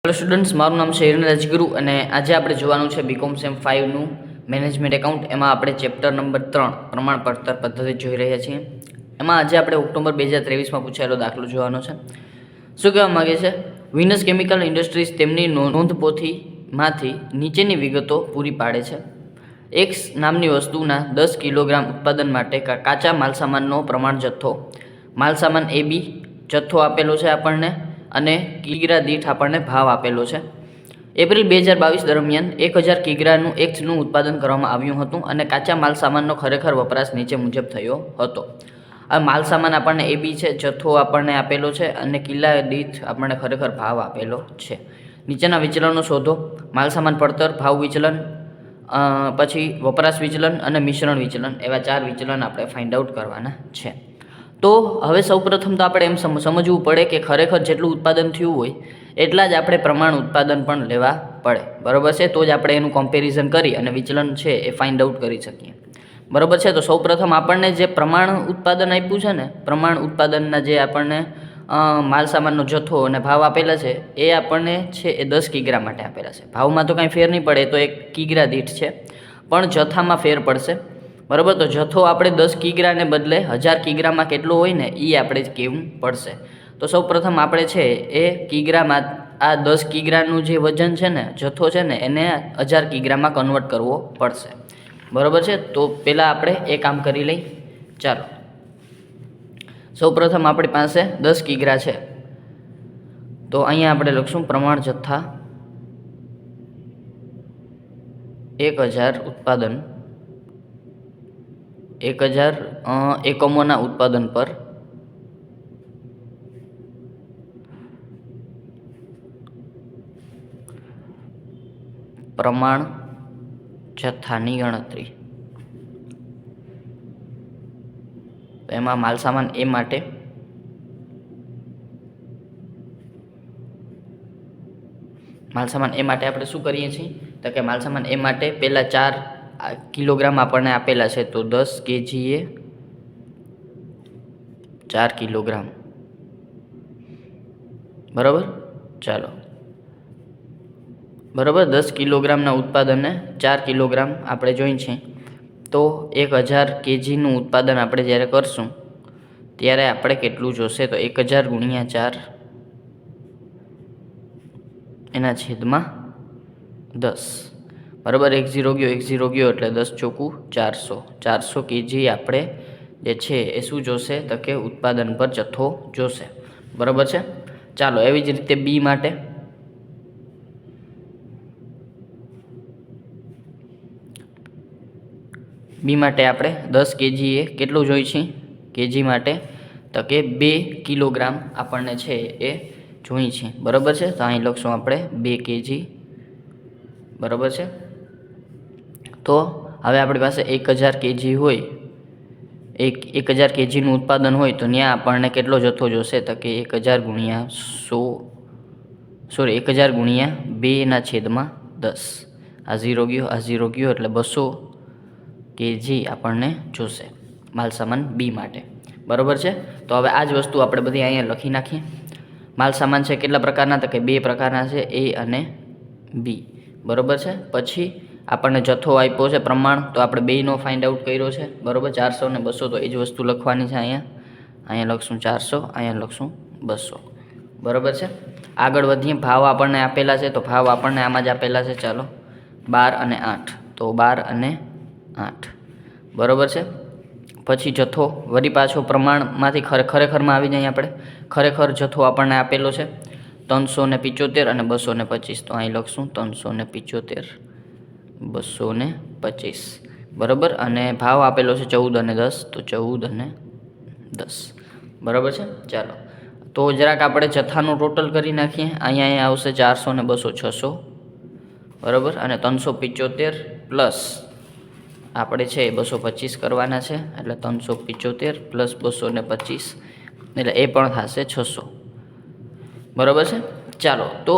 Hello students, મારું નામ છે હિરેન રાજગુરુ અને આજે આપણે જોવાનું છે બીકોમ સેમ 5નું મેનેજમેન્ટ એકાઉન્ટ. એમાં આપણે ચેપ્ટર નંબર 3 પ્રમાણપત્ર પદ્ધતિ જોઈ રહ્યા છીએ. એમાં આજે આપણે ઓક્ટોબર 2023માં પૂછાયેલો દાખલો જોવાનો છે. શું કહેવા માગે છે? વિનસ કેમિકલ ઇન્ડસ્ટ્રીઝ તેમની નોંધપોથીમાંથી નીચેની વિગતો પૂરી પાડે છે. એક્સ નામની વસ્તુના 10 કિલોગ્રામ ઉત્પાદન માટે કાચા માલસામાનનો પ્રમાણ જથ્થો, માલસામાન AB જથ્થો આપેલો છે આપણને અને કિગ્રા દીઠ આપણને ભાવ આપેલો છે. એપ્રિલ 2022 દરમિયાન 1000 કિગ્રાનું એક્સનું ઉત્પાદન કરવામાં આવ્યું હતું અને કાચા માલસામાનનો ખરેખર વપરાશ નીચે મુજબ થયો હતો. આ માલસામાન આપણને AB છે, જથ્થો આપણને આપેલો છે અને કિલ્લા દીઠ આપણને ખરેખર ભાવ આપેલો છે. નીચેના વિચલનો શોધો. માલસામાન પડતર, ભાવ વિચલન, પછી વપરાશ વિચલન અને મિશ્રણ વિચલન, એવા 4 વિચલન આપણે ફાઇન્ડ આઉટ કરવાના છે. તો હવે સૌપ્રથમ તો આપણે એમ સમજવું પડે કે ખરેખર જેટલું ઉત્પાદન થયું હોય એટલા જ આપણે પ્રમાણ ઉત્પાદન પણ લેવા પડે, બરાબર છે? તો જ આપણે એનું કમ્પેરિઝન કરી અને વિચલન છે એ ફાઇન્ડ આઉટ કરી શકીએ, બરાબર છે? તો સૌપ્રથમ આપણને જે પ્રમાણ ઉત્પાદન આપ્યું છે ને, પ્રમાણ ઉત્પાદનના જે આપણને માલસામાનનો જથ્થો અને ભાવ આપેલા છે એ આપણને છે એ 10 કિગ્રા માટે આપેલા છે. ભાવમાં તો કાંઈ ફેર નહીં પડે, તો 1 કિગ્રા દીઠ છે, પણ જથ્થામાં ફેર પડશે, બરાબર? તો જથ્થો આપણે 10 કિગ્રાને બદલે 1000 કિગ્રામાં કેટલો હોય ને એ આપણે કહેવું પડશે. તો સૌપ્રથમ આપણે છે એ કિગ્રામાં આ 10 કિગ્રાનું જે વજન છે ને, જથ્થો છે ને, એને 1000 કિગ્રામાં કન્વર્ટ કરવો પડશે, બરાબર છે? તો પહેલાં આપણે એ કામ કરી લઈ. ચાલો, સૌપ્રથમ આપણી પાસે 10 કિગ્રા છે, તો અહીંયા આપણે લખશું પ્રમાણ જથ્થા 1000 ઉત્પાદન, 1000 એકમોના ઉત્પાદન પર પ્રમાણ જથ્થાની ગણતરી. એમાં માલસામાન એ માટે આપણે શું કરીએ છીએ? તો કે માલસામાન એ માટે પહેલાં 4 કિલોગ્રામ આપણને આપેલા છે, તો 10 kg 4 કિલોગ્રામ, બરાબર? ચાલો, બરાબર, 10 કિલોગ્રામના ઉત્પાદનને 4 કિલોગ્રામ આપણે જોઈ છે. તો 1000 kgનું ઉત્પાદન આપણે જ્યારે કરશું ત્યારે આપણે કેટલું જોશે? તો 1000 ગુણ્યા 4 એના છેદમાં 10, બરાબર? 10 ગયો એટલે 10 ચોકું 400 kg આપણે જે છે એ શું જોશે? તો કે ઉત્પાદન પર જથ્થો જોશે, બરાબર છે? ચાલો, એવી જ રીતે બી માટે આપણે 10 kg એ કેટલું જોઈ છે? કેજી માટે તો કે 2 કિલોગ્રામ આપણને છે એ જોઈ છે, બરાબર છે? તો અહીં લખશું આપણે 2 kg, બરાબર છે? તો હવે આપણી પાસે 1000 kg હોય, 1000 kgનું ઉત્પાદન હોય, તો ત્યાં આપણને કેટલો જથ્થો જોશે? તો કે 1000 ગુણ્યા 2 ના છેદમાં 10. આ 0 ગયો એટલે 200 kg આપણને જોશે માલસામાન બી માટે, બરાબર છે? તો હવે આ જ વસ્તુ આપણે બધી અહીંયા લખી નાખીએ. માલસામાન છે કેટલા પ્રકારના? તો કે 2 પ્રકારના છે, એ અને બી, બરાબર છે? પછી આપણને જથ્થો આપ્યો છે પ્રમાણ, તો આપણે બેયનો ફાઇન્ડ આઉટ કર્યો છે, બરાબર? 400 ને 200, તો એ જ વસ્તુ લખવાની છે. અહીંયા લખશું 400, અહીંયા લખશું 200, બરાબર છે? આગળ વધીએ. ભાવ આપણને આપેલા છે, તો ભાવ આપણને આમાં જ આપેલા છે. ચાલો, 12 અને 8, તો 12 અને 8, બરાબર છે? પછી જથ્થો વળી પાછો પ્રમાણમાંથી ખરેખરમાં આવી જાય. આપણે ખરેખર જથ્થો આપણને આપેલો છે 375 અને 225, તો અહીં લખશું 375, 225, બરાબર? અને ભાવ આપેલો છે 14 અને 10, તો 14 અને 10, બરાબર છે? ચાલો, તો જરાક આપણે જથ્થાનું ટોટલ કરી નાખીએ. અહીંયા આવશે 400 ને 200 600, બરાબર? અને 375 પ્લસ આપણે છે 225 કરવાના છે, એટલે 375 પ્લસ 225 એટલે એ પણ થશે 600, બરાબર છે? ચાલો, તો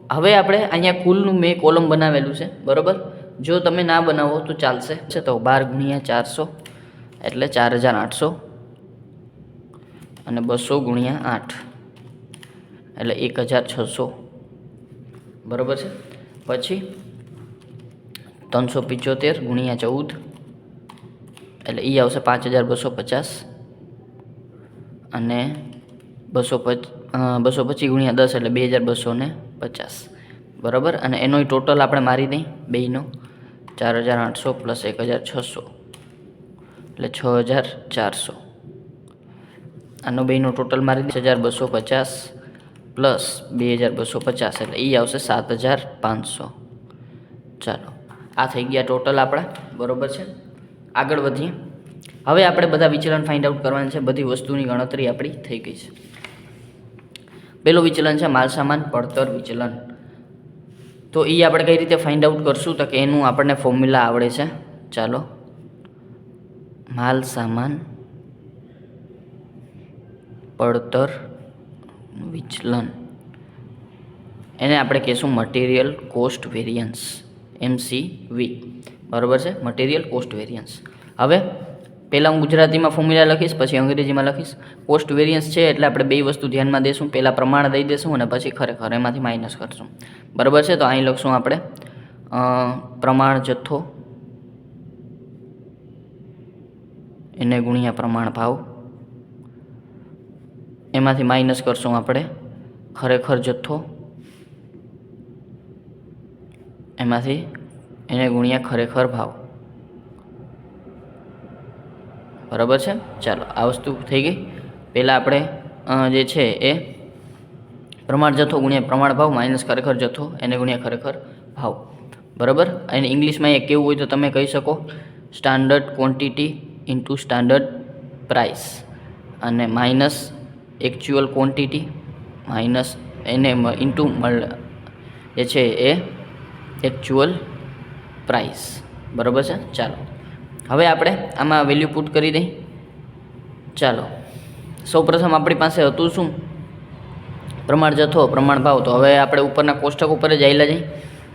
હવે આપણે અહીંયા કુલનું મેં કોલમ બનાવેલું છે, બરાબર? જો તમે ના બનાવો તો ચાલશે. તો 12 ગુણ્યા 400 એટલે 4800 અને 200 ગુણ્યા 8 એટલે 1600, બરાબર છે. પછી 375 ગુણ્યા 14 એટલે એ આવશે 5250 અને 225 ગુણ્યા 10 એટલે 2250 બરાબર. અને એનો ટોટલ આપણે મારી દઈએ બેયનો 4800 પ્લસ 1600 એટલે 6400. આનો બેયનો ટોટલ મારી દઈએ 1250 પ્લસ 2250 એટલે એ આવશે 7500. ચાલો આ થઈ ગયા ટોટલ આપણા, બરાબર છે. આગળ વધીએ. હવે આપણે બધા વિચલન ફાઇન્ડ આઉટ કરવાના છે. બધી વસ્તુની ગણતરી આપણી થઈ ગઈ છે. પહેલું વિચલન છે માલસામાન પડતર વિચલન. તો એ આપણે કઈ રીતે ફાઇન્ડ આઉટ કરશું તો કે એનું આપણને ફોર્મ્યુલા આવડે છે. ચાલો, માલસામાન પડતર વિચલન એને આપણે કહીશું મટીરિયલ કોસ્ટ વેરિયન્સ, MCV, બરાબર છે, મટીરિયલ કોસ્ટ વેરિયન્સ. હવે પહેલાં હું ગુજરાતીમાં ફોર્મ્યુલા લખીશ, પછી અંગ્રેજીમાં લખીશ. કોસ્ટ વેરિયન્સ છે એટલે આપણે બે વસ્તુ ધ્યાનમાં દઈશું. પહેલાં પ્રમાણ દઈ દઈશું અને પછી ખરેખર એમાંથી માઇનસ કરશું, બરાબર છે. તો અહીં લખશું આપણે પ્રમાણ જથ્થો એને ગુણ્યા પ્રમાણ ભાવ, એમાંથી માઇનસ કરશું આપણે ખરેખર જથ્થો, એમાંથી એને ગુણ્યા ખરેખર ભાવ, બરાબર છે. ચાલો આ વસ્તુ થઈ ગઈ. પહેલાં આપણે જે છે એ પ્રમાણ જથ્થો ગુણ્યા પ્રમાણ ભાવ માઇનસ ખરેખર જથ્થો એને ગુણ્યા ખરેખર ભાવ, બરાબર. અને ઇંગ્લિશમાં એ કેવું હોય તો તમે કહી શકો standard quantity into standard price, અને માઇનસ એકચ્યુઅલ ક્વોન્ટિટી માઇનસ એને ઇન્ટુ જે છે એ એકચ્યુઅલ પ્રાઇસ, બરાબર છે. ચાલો હવે આપણે આમાં વેલ્યુ પુટ કરી દઈએ. ચાલો સૌપ્રથમ આપણી પાસે હતું શું? પ્રમાણ જથ્થો પ્રમાણ ભાવ. તો હવે આપણે ઉપરના કોષ્ટક ઉપર જ આવેલા જઈએ,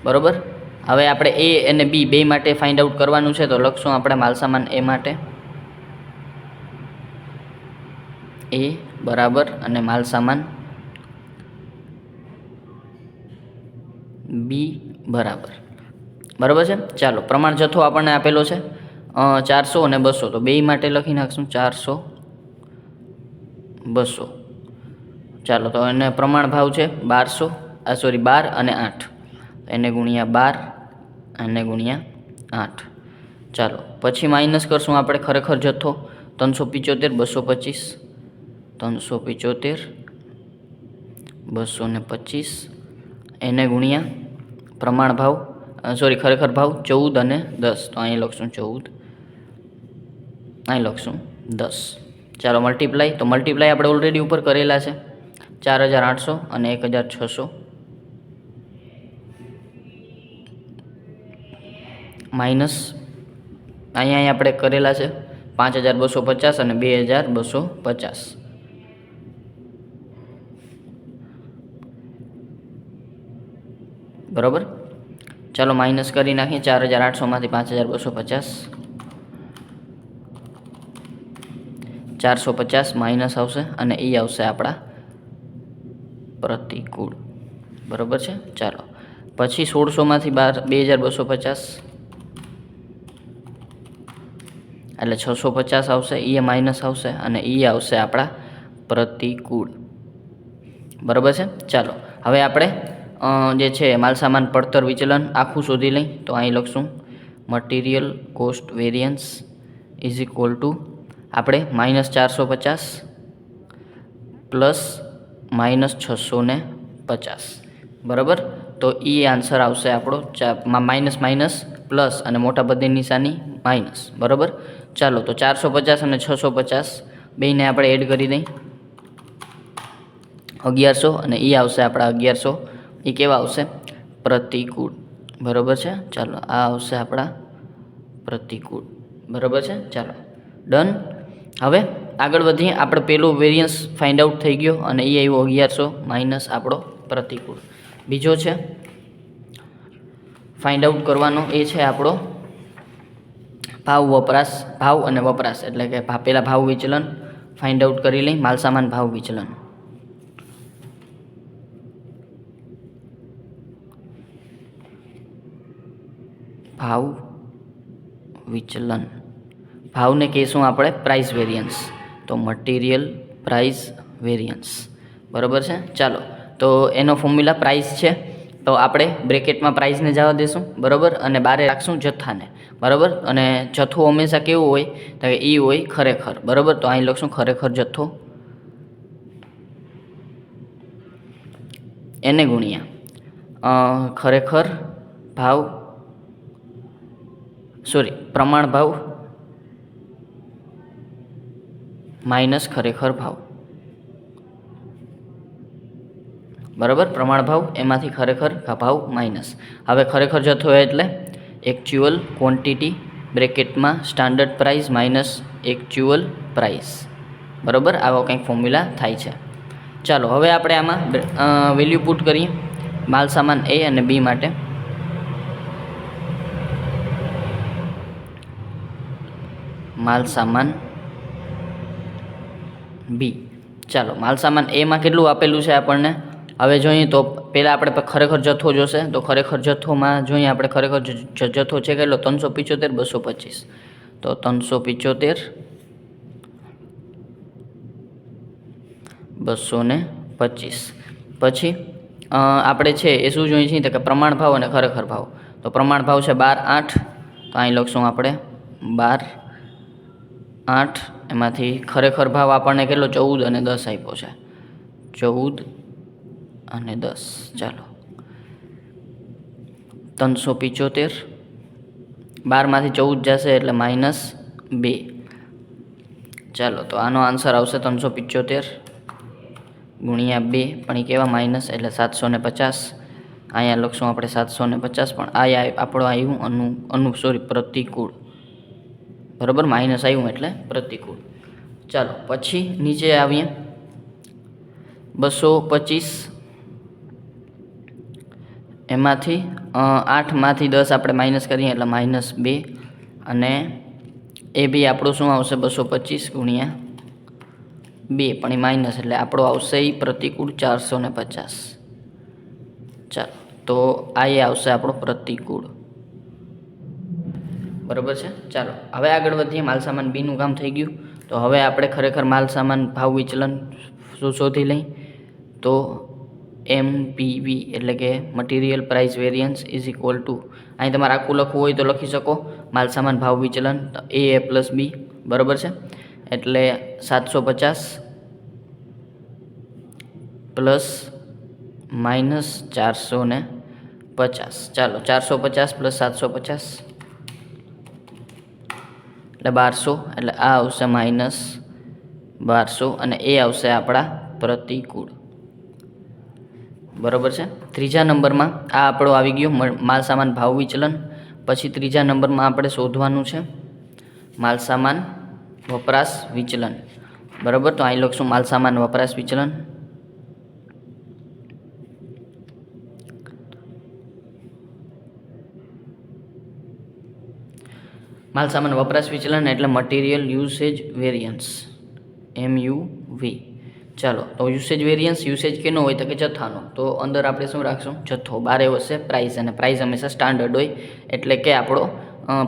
બરાબર. હવે આપણે એ અને બી બે માટે ફાઇન્ડ આઉટ કરવાનું છે. તો લખશું આપણે માલસામાન એ માટે એ બરાબર અને માલસામાન બી બરાબર, બરાબર છે. ચાલો પ્રમાણ જથ્થો આપણને આપેલો છે 400 અને 200, તો બે માટે લખી નાખશું 400 200. ચાલો તો એને પ્રમાણ ભાવ છે 12 અને 8, એને ગુણ્યા 12 અને ગુણ્યા 8. ચાલો પછી માઇનસ કરશું આપણે ખરેખર જથ્થો 375 225 375 225 એને ગુણ્યા પ્રમાણ ભાવ ખરેખર ભાવ 14 અને 10, તો અહીં લખશું 14, અહીં લખશું 10. ચાલો મલ્ટીપ્લાય. તો મલ્ટીપ્લાય આપણે ઓલરેડી ઉપર કરેલા છે 4800 અને 1600 માઇનસ અહીંયા આપણે કરેલા છે 5250 અને 2250, બરાબર. ચાલો માઇનસ કરી નાખીએ 4800માંથી 5250, 450 માઇનસ આવશે અને એ આવશે આપણા પ્રતિકૂળ, બરાબર છે. ચાલો પછી 1600માંથી 2250 એટલે 650 આવશે, એ માઇનસ આવશે અને એ આવશે આપણા પ્રતિકૂળ, બરાબર છે. ચાલો હવે આપણે જે છે માલસામાન પડતર વિચલન આખું શોધી લઈ. તો અહીં લખશું material cost variance is equal two આપણે -450 પ્લસ -650, બરાબર. તો એ આન્સર આવશે આપણો માઇનસ માઇનસ પ્લસ અને મોટા બધી નિશાની માઇનસ, બરાબર. ચાલો તો 450 અને 650 બેને આપણે એડ કરી દઈએ 1100 અને એ આવશે આપણા 1100. એ કેવા આવશે? પ્રતિકૂળ, બરાબર છે. ચાલો આ આવશે આપણા પ્રતિકૂળ, બરાબર છે. ચાલો ડન. હવે આગળ વધીએ. આપણે પેલો વેરિયન્સ ફાઇન્ડ આઉટ થઈ ગયો અને એ આવ્યો 1100 માઇનસ આપણો પ્રતિકૂળ. બીજો છે ફાઇન્ડ આઉટ કરવાનો, એ છે આપણો ભાવ અને વપરાશ, એટલે કે પહેલાં ભાવ વિચલન ફાઇન્ડ આઉટ કરી લઈ. માલસામાન ભાવ વિચલન ભાવ વિચલન. ભાવને કહીશું આપણે પ્રાઇસ વેરિયન્સ, તો મટીરિયલ પ્રાઇસ વેરિયન્સ. બરાબર છે. ચાલો, તો એનો ફોર્મ્યુલા પ્રાઇસ છે, તો આપણે બ્રેકેટમાં પ્રાઇસને જવા દઈશું. બરાબર, અને બારે રાખશું જથ્થાને. બરાબર, અને જથ્થો હંમેશા કેવું હોય તો એ હોય ખરેખર. બરાબર, તો અહીં લખશું ખરેખર જથ્થો એને ગુણ્યા ખરેખર ભાવ, પ્રમાણ ભાવ માઇનસ ખરેખર ભાવ. બરાબર, પ્રમાણ ભાવ એમાંથી ખરેખર ભાવ માઇનસ. હવે ખરેખર જથ્થો એટલે એકચ્યુઅલ ક્વોન્ટિટી બ્રેકેટમાં standard price minus actual price. બરાબર, આવો કંઈક ફોર્મ્યુલા થાય છે. ચાલો, હવે આપણે આમાં વેલ્યુ પુટ કરીએ માલ સામાન એ અને બી માટે. માલ સામાન બી. ચાલો, માલ સામાન એમાં કેટલું આપેલું છે આપણને હવે જોઈએ. તો પહેલાં આપણે ખરેખર જથ્થો જોશે. તો ખરેખર જથ્થોમાં જોઈએ આપણે ખરેખર જથ્થો છે કેટલો 375 225. તો 375 225. પછી આપણે છે એ શું જોઈએ છીએ તો કે પ્રમાણ ભાવ અને ખરેખર ભાવ. તો પ્રમાણ ભાવ છે 12.8, તો અહીં લખશું આપણે 12.8. એમાંથી ખરેખર ભાવ આપણને કેટલો 14 અને 10 આપ્યો છે, 14 અને 10. ચાલો, 375, 12માંથી 14 જશે એટલે -2. ચાલો, તો આનો આન્સર આવશે 375 ગુણ્યા 2, પણ એ કેવા માઇનસ એટલે 750. અહીંયા લખશું આપણે 750, પણ આ આપણો આવ્યું પ્રતિકૂળ. બરાબર, માઇનસ આવ્યું એટલે પ્રતિકૂળ. ચાલો, પછી નીચે આવીએ 225. એમાંથી 8માંથી 10 આપણે માઇનસ કરીએ એટલે -2, અને એ બી આપણું શું આવશે 225 ગુણ્યા 2, પણ એ માઇનસ એટલે આપણો આવશે એ પ્રતિકૂળ 450. ચાલો, તો આ એ આવશે આપણો પ્રતિકૂળ. બરાબર છે. ચાલો, હવે આગળ વધીએ. માલ સામાન બીનું કામ થઈ ગયું. તો હવે આપણે ખરેખર માલ સામાન ભાવ વિચલન શોધી લઈ. તો MPV એટલે કે material price variance is equal two, અહીં તમારે આખું લખવું હોય તો લખી શકો માલ સામાન ભાવ વિચલન A પ્લસ B. બરાબર છે, એટલે 750 પ્લસ માઇનસ 450. ચાલો, 450 પ્લસ 750 એટલે 1200, એટલે આ આવશે -1200, અને એ આવશે આપણા પ્રતિકૂળ. બરાબર છે. ત્રીજા નંબરમાં આ આપણો આવી ગયો માલ સામાન ભાવ વિચલન. પછી ત્રીજા નંબરમાં આપણે શોધવાનું છે માલ સામાન વપરાશ વિચલન. બરાબર, તો અહીં લખશું માલ સામાન વપરાશ વિચલન. માલ સામાન વપરાશ વિચલન એટલે મટીરિયલ યુસેજ વેરિયન્સ, MUV. ચાલો, તો યુસેજ વેરિયન્સ યુસેજ કેનો હોય તો કે જથ્થાનો. તો અંદર આપણે શું રાખશું જથ્થો, બારે વચ્ચે પ્રાઇસ, અને પ્રાઇસ હંમેશા સ્ટાન્ડર્ડ હોય એટલે કે આપણો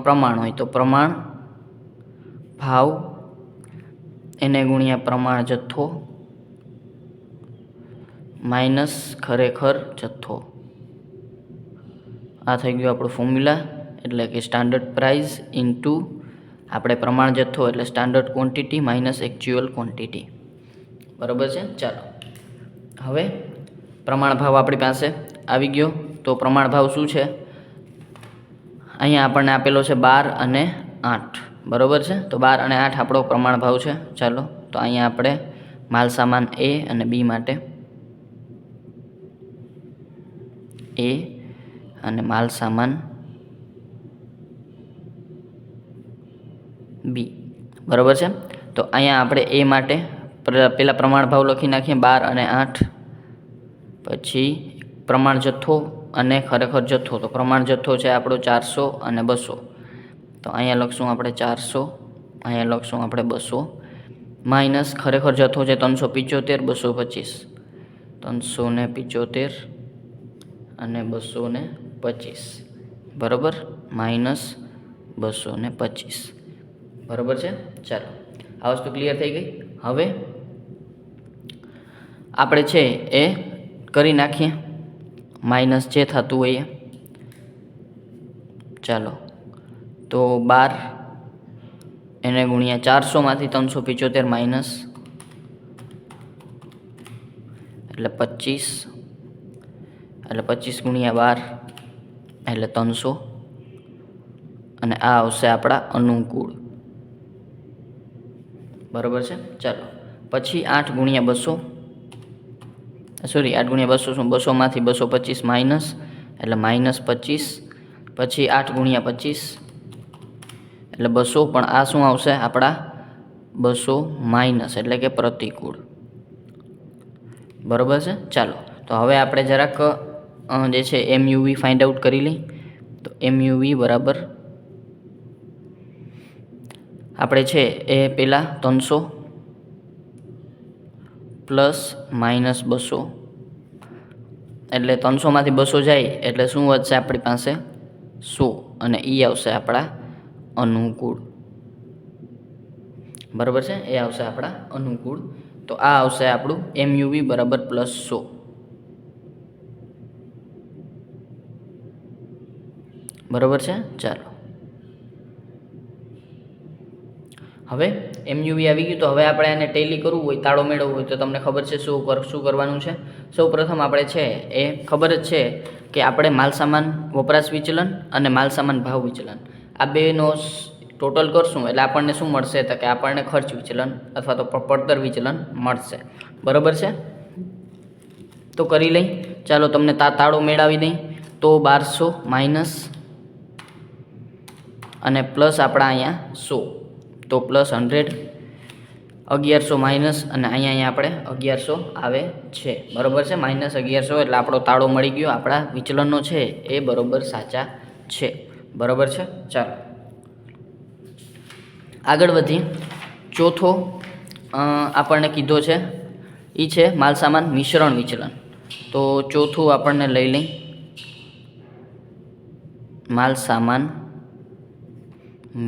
પ્રમાણ હોય. તો પ્રમાણ ભાવ એને ગુણ્યા પ્રમાણ જથ્થો માઇનસ ખરેખર જથ્થો. આ થઈ ગયું આપણું ફોર્મ્યુલા, એટલે કે સ્ટાન્ડર્ડ પ્રાઇસ ઇન્ટુ આપણે પ્રમાણ જથ્થો એટલે standard quantity minus actual quantity. બરાબર છે. ચાલો, હવે પ્રમાણ ભાવ આપણી પાસે આવી ગયો. તો પ્રમાણ ભાવ શું છે અહીંયા આપણને આપેલો છે 12 અને 8. બરાબર છે, તો 12 અને 8 આપણો પ્રમાણ ભાવ છે. ચાલો, તો અહીંયા આપણે માલ સામાન A અને B માટે A અને માલ સામાન B. બરાબર છે, તો અહીંયા આપણે A માટે પહેલાં પ્રમાણ ભાવ લખી નાખીએ 12 અને 8. પછી પ્રમાણ જથ્થો અને ખરેખર જથ્થો. તો પ્રમાણ જથ્થો છે આપણો 400 અને 200. તો અહીંયા લખશું આપણે 400, અહીંયા લખશું આપણે 200, માઇનસ ખરેખર જથ્થો છે 375 225. 375 અને 225 બરાબર -225 બરાબર છે। ચાલો આ વસ્તુ ક્લિયર થઈ ગઈ। હવે આપણે છે એ કરી નાખીએ માઇનસ જે થતું હોય એ। ચાલો તો 12 એને ગુણ્યા 400માંથી 375 માઇનસ એટલે 25 એટલે 25 ગુણ્યા 12 એટલે 300 અને આ આવશે આપણા અનુકૂળ બરાબર છે। ચાલો પછી 8 ગુણ્યા 200 સોરી 8 ગુણ્યા 200 શું 200માંથી 225 માઇનસ એટલે -25 પછી 8 ગુણ્યા 25 એટલે 200 પણ આ શું આવશે આપણા 200 માઇનસ એટલે કે પ્રતિકૂળ બરાબર છે। ચાલો તો હવે આપણે જરાક જે છે MUV ફાઇન્ડ આઉટ કરી લઈ। તો MUV બરાબર આપણે છે એ પહેલાં 300 પ્લસ -200 એટલે 300માંથી 200 જાય એટલે શું વધશે આપણી પાસે 100 અને એ આવશે આપણા અનુકૂળ બરાબર છે। એ આવશે આપણા અનુકૂળ તો આ આવશે આપણું MUV બરાબર +100 બરાબર છે। ચાલો હવે MUV આવી ગયું તો હવે આપણે એને ટેલી કરવું હોય તાળો મેળવવો હોય તો તમને ખબર છે શું કરવાનું છે। સૌ પ્રથમ આપણે છે એ ખબર જ છે કે આપણે માલસામાન વપરાશ વિચલન અને માલસામાન ભાવ વિચલન આ બેનો ટોટલ કરશું એટલે આપણને શું મળશે તો કે આપણને ખર્ચ વિચલન અથવા તો પડતર વિચલન મળશે બરાબર છે। તો કરી લઈ ચાલો તમને તાળો મેળવી દઈ તો 1200 માઇનસ અને પ્લસ આપણા અહીંયા 100 તો +100 1100 માઇનસ અને અહીંયા આપણે 1100 આવે છે બરાબર છે। -1100 એટલે આપણો તાળો મળી ગયો આપણા વિચલનો છે એ બરાબર સાચા છે બરાબર છે। ચાલો આગળ વધી ચોથો આપણને કીધો છે એ છે માલસામાન મિશ્રણ વિચલન તો ચોથું આપણને લઈ લઈ માલસામાન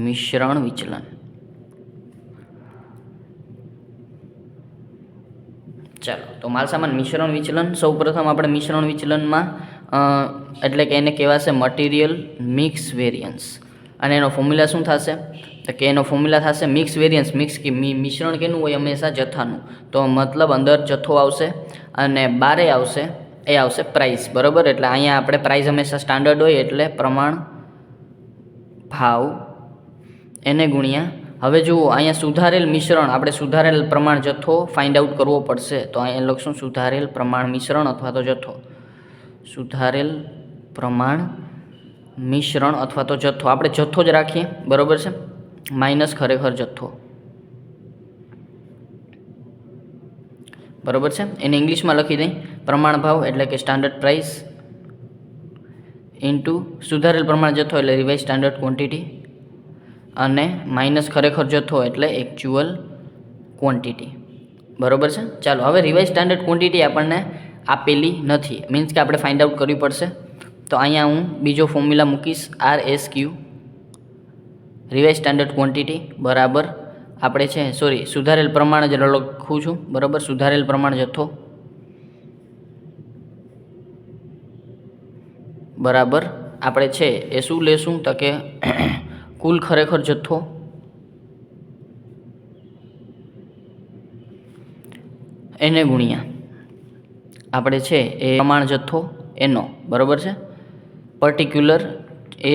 મિશ્રણ વિચલન ચાલો તો માલસામાન મિશ્રણ વિચલન સૌપ્રથમ આપણે મિશ્રણ વિચલનમાં એટલે કે એને કહેવાશે મટીરિયલ મિક્સ વેરિયન્સ અને એનો ફોર્મ્યુલા શું થશે તો કે એનો ફોર્મ્યુલા થશે મિક્સ વેરિયન્સ મિશ્રણ કેનું હોય હંમેશા જથ્થાનું તો મતલબ અંદર જથ્થો આવશે અને બારે આવશે એ આવશે પ્રાઇસ બરાબર એટલે અહીંયા આપણે પ્રાઇસ હંમેશા સ્ટાન્ડર્ડ હોય એટલે પ્રમાણ ભાવ એને ગુણ્યા હવે જુઓ અહીંયા સુધારેલ મિશ્રણ આપણે સુધારેલ પ્રમાણ જથ્થો ફાઇન્ડ આઉટ કરવો પડશે તો અહીંયા લખશું સુધારેલ પ્રમાણ મિશ્રણ અથવા તો જથ્થો સુધારેલ પ્રમાણ મિશ્રણ અથવા તો જથ્થો આપણે જથ્થો જ રાખીએ બરાબર છે માઇનસ ખરેખર જથ્થો બરાબર છે એને ઇંગ્લિશમાં લખી દઈ પ્રમાણ ભાવ એટલે કે સ્ટાન્ડર્ડ પ્રાઇસ ઇન્ટુ સુધારેલ પ્રમાણ જથ્થો એટલે રિવાઇઝ સ્ટાન્ડર્ડ ક્વોન્ટિટી અને માઇનસ ખરેખર જથ્થો એટલે એકચ્યુઅલ ક્વોન્ટિટી બરાબર છે। ચાલો હવે રિવાઇઝ સ્ટાન્ડર્ડ ક્વોન્ટિટી આપણને આપેલી નથી મીન્સ કે આપણે ફાઇન્ડ આઉટ કરવી પડશે તો અહીંયા હું બીજો ફોર્મ્યુલા મૂકીશ RSQ રિવાઇઝ સ્ટાન્ડર્ડ ક્વોન્ટિટી બરાબર આપણે છે સોરી સુધારેલ પ્રમાણ જ લખું છું બરાબર સુધારેલ પ્રમાણ જથ્થો બરાબર આપણે છે એ શું લેશું તો કે કુલ ખરેખર જથ્થો એને ગુણ્યા આપણે છે એ પ્રમાણ જથ્થો એનો બરાબર છે પર્ટિક્યુલર એ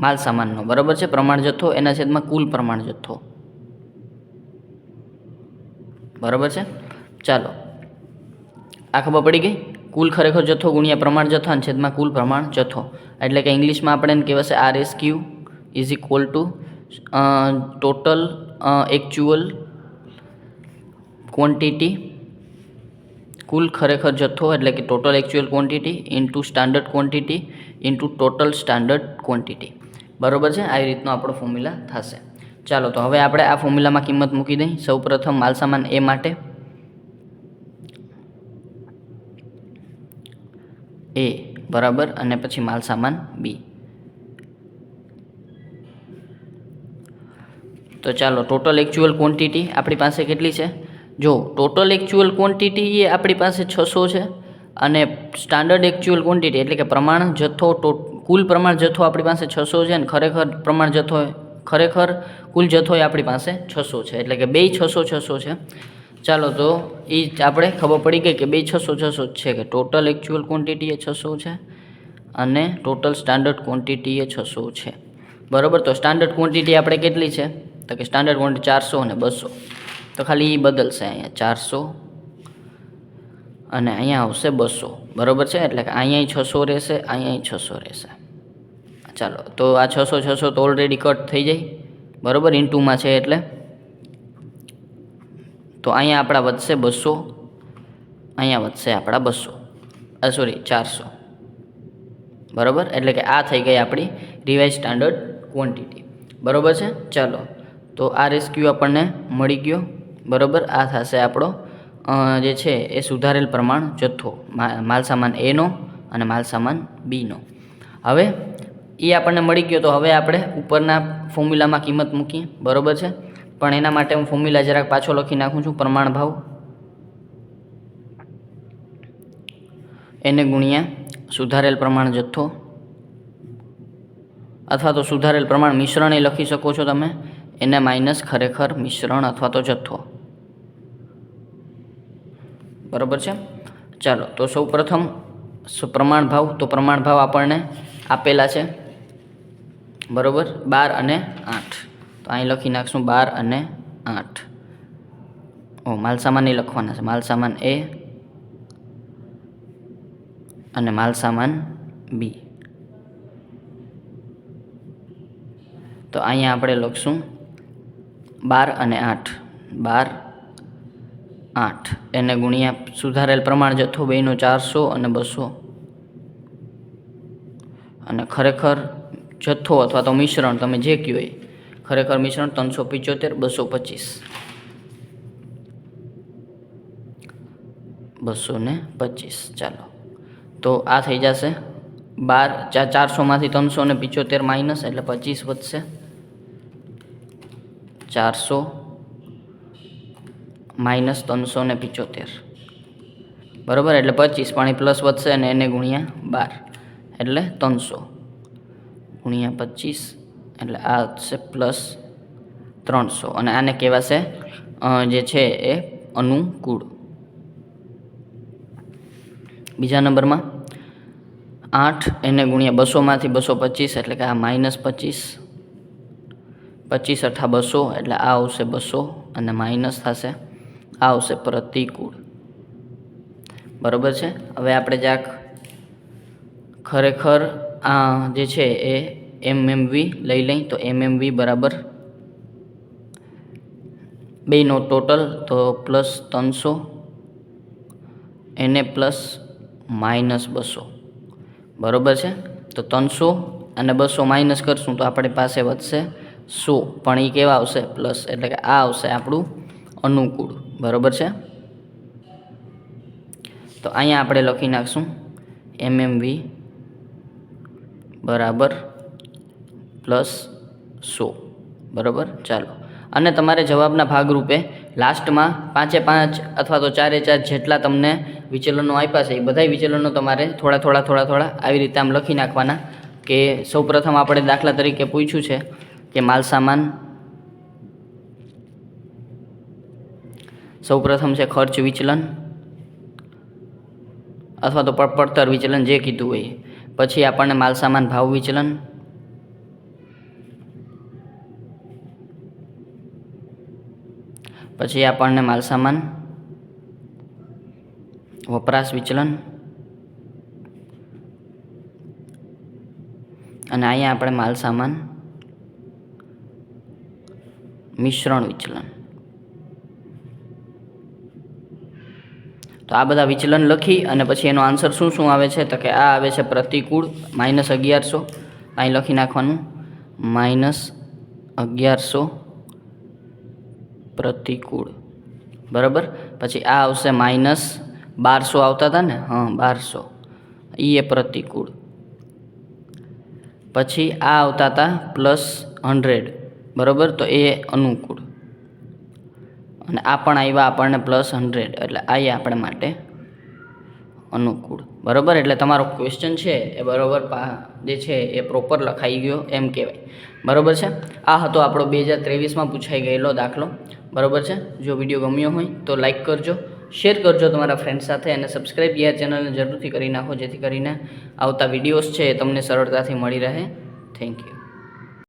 માલ સામાનનો બરાબર છે પ્રમાણ જથ્થો એના છેદમાં કુલ પ્રમાણ જથ્થો બરાબર છે। ચાલો આ ખબર પડી ગઈ કુલ ખરેખર જથ્થો ગુણ્યા પ્રમાણ જથ્થો અને છેદમાં કુલ પ્રમાણ જથ્થો એટલે કે ઇંગ્લિશમાં આપણે એને કહેવાશે RSQ is equal to total actual quantity કુલ ખરેખર જથ્થો એટલે કે total actual quantity into standard quantity into total standard quantity બરાબર છે। આવી રીતનો આપણો ફોર્મ્યુલા થશે। ચાલો તો હવે આપણે આ ફોર્મ્યુલામાં કિંમત મૂકી દઈએ સૌપ્રથમ માલસામાન એ માટે એ બરાબર અને પછી માલસામાન બી તો ચાલો ટોટલ એકચ્યુઅલ ક્વોન્ટિટી આપણી પાસે કેટલી છે? જો ટોટલ એકચ્યુઅલ ક્વોન્ટિટી એ આપણી પાસે 600 છે અને સ્ટાન્ડર્ડ એકચ્યુઅલ ક્વોન્ટિટી એટલે કે પ્રમાણ જથ્થો કુલ પ્રમાણ જથ્થો આપણી પાસે 600 છે અને ખરેખર કુલ જથ્થો એ આપણી પાસે 600 છે, એટલે કે બે 600 છે. ચાલો તો એ આપણે ખબર પડી ગઈ કે બે 600 છે, કે ટોટલ એકચ્યુઅલ ક્વોન્ટિટી એ 600 છે અને ટોટલ સ્ટાન્ડર્ડ ક્વોન્ટિટી એ 600 છે. બરાબર. તો સ્ટાન્ડર્ડ ક્વોન્ટિટી આપણે કેટલી છે? તો કે સ્ટાન્ડર્ડ ક્વોન્ટિટી 400 અને 200. તો ખાલી એ બદલશે, અહીંયા 400 અને અહીંયા આવશે 200. બરાબર છે. એટલે કે અહીંયા 600 રહેશે, અહીંયા 600 રહેશે. ચાલો તો આ 600 તો ઓલરેડી કટ થઈ જાય. બરાબર. ઇન્ટુમાં છે એટલે તો અહીંયા આપણા વધશે 200, અહીંયા વધશે આપણા 200, સોરી 400. બરાબર. એટલે કે આ થઈ ગઈ આપણી રિવાઇઝ સ્ટાન્ડર્ડ ક્વોન્ટિટી. બરાબર છે. ચાલો તો આ રેસ્ક્યુ આપણને મળી ગયો. બરાબર. આ થશે આપણો જે છે એ સુધારેલ પ્રમાણ જથ્થો માલસામાન એનો અને માલસામાન બીનો. હવે એ આપણને મળી ગયો. તો હવે આપણે ઉપરના ફોર્મ્યુલામાં કિંમત મૂકીએ. બરાબર છે. પણ એના માટે હું ફોર્મ્યુલા જરાક પાછો લખી નાખું છું. પ્રમાણ ભાવ એને ગુણ્યા સુધારેલ પ્રમાણ જથ્થો, અથવા તો સુધારેલ પ્રમાણ મિશ્રણ એ લખી શકો છો તમે, એને માઇનસ ખરેખર મિશ્રણ અથવા તો જથ્થો. બરાબર છે. ચાલો તો સૌ પ્રથમ પ્રમાણ ભાવ. તો પ્રમાણ ભાવ આપણને આપેલા છે. બરાબર. 12 અને 8. તો અહીં લખી નાખશું 12 અને 8. માલસામાન નહીં લખવાના છે. માલસામાન એ અને માલસામાન બી. તો અહીંયા આપણે લખશું 12 અને 8. 12, 8 એને ગુણ્યા સુધારેલ પ્રમાણ જથ્થો બેનો 400 અને 200 અને ખરેખર જથ્થો અથવા તો મિશ્રણ તમે જે કહો એ. ખરેખર મિશ્રણ 375, 225, 225. ચાલો તો આ થઈ જશે 400માંથી 375 માઇનસ એટલે 25 વધશે. 400 માઇનસ 375. બરાબર. એટલે 25 પાણી પ્લસ વધશે અને એને ગુણ્યા 12 એટલે 300 ગુણ્યા 25 એટલે આ થશે પ્લસ 300 અને આને કહેવાશે જે છે એ અનુકૂળ. બીજા નંબરમાં 8 એને ગુણ્યા 200માંથી 225 એટલે કે આ માઇનસ 25. 25 અઠા 200 એટલે આ આવશે 200 અને માઇનસ થશે, આ આવશે પ્રતિકૂળ. બરાબર છે. હવે આપણે જ્યાંક ખરેખર આ જે છે એ એમએમવી લઈ લઈ. તો એમએમવી બરાબર બેનો ટોટલ તો પ્લસ 300 એને પ્લસ માઇનસ 200. બરાબર છે. તો 300 અને 200 માઇનસ કરશું તો આપણી પાસે વધશે 100, પણ એ કેવા આવશે? પ્લસ. એટલે કે આ આવશે આપણું અનુકૂળ. બરાબર છે. તો અહીંયા આપણે લખી નાખશું એમએમવી બરાબર પ્લસ 100. બરાબર. ચાલો અને તમારે જવાબના ભાગરૂપે લાસ્ટમાં 5 અથવા તો 4 જેટલા તમને વિચલનો આપ્યા છે એ બધા વિચલનો તમારે થોડા આવી રીતે આમ લખી નાખવાના. કે સૌપ્રથમ આપણે દાખલા તરીકે પૂછ્યું છે કે માલસામાન, સૌપ્રથમ છે ખર્ચ વિચલન અથવા તો પડતર વિચલન જે કીધું હોય. પછી આપણને માલસામાન ભાવ વિચલન, પછી આપણને માલસામાન વપરાશ વિચલન અને અહીંયા આપણે માલસામાન મિશ્રણ વિચલન. તો આ બધા વિચલન લખી અને પછી એનો આન્સર શું આવે છે? તો કે આ આવે છે પ્રતિકૂળ -1100. અહીં લખી નાખવાનું -1100 પ્રતિકૂળ. બરાબર. પછી આ આવશે -1200 આવતા હતા ને, હા 1200, એ પ્રતિકૂળ. પછી આ આવતા હતા +100, બરાબર, તો એ અનુકૂળ. અને આ પણ આવ્યા આપણને +100, એટલે આ આપણે માટે અનુકૂળ. બરાબર, એટલે તમારો ક્વેશ્ચન છે એ બરાબર જે છે એ પ્રોપર લખાઈ ગયો એમ કહેવાય. બરાબર છે. આ હતો આપણો 2023માં પૂછાઈ ગયેલો દાખલો. બરાબર છે. જો વિડીયો ગમ્યો હોય તો લાઈક કરજો, શેર કરજો તમારા ફ્રેન્ડ સાથે, અને સબસ્ક્રાઈબ ચેનલને જરૂરથી કરી નાખો, જેથી કરીને આવતા વિડીયોઝ છે એ તમને સરળતાથી મળી રહે. Thank you.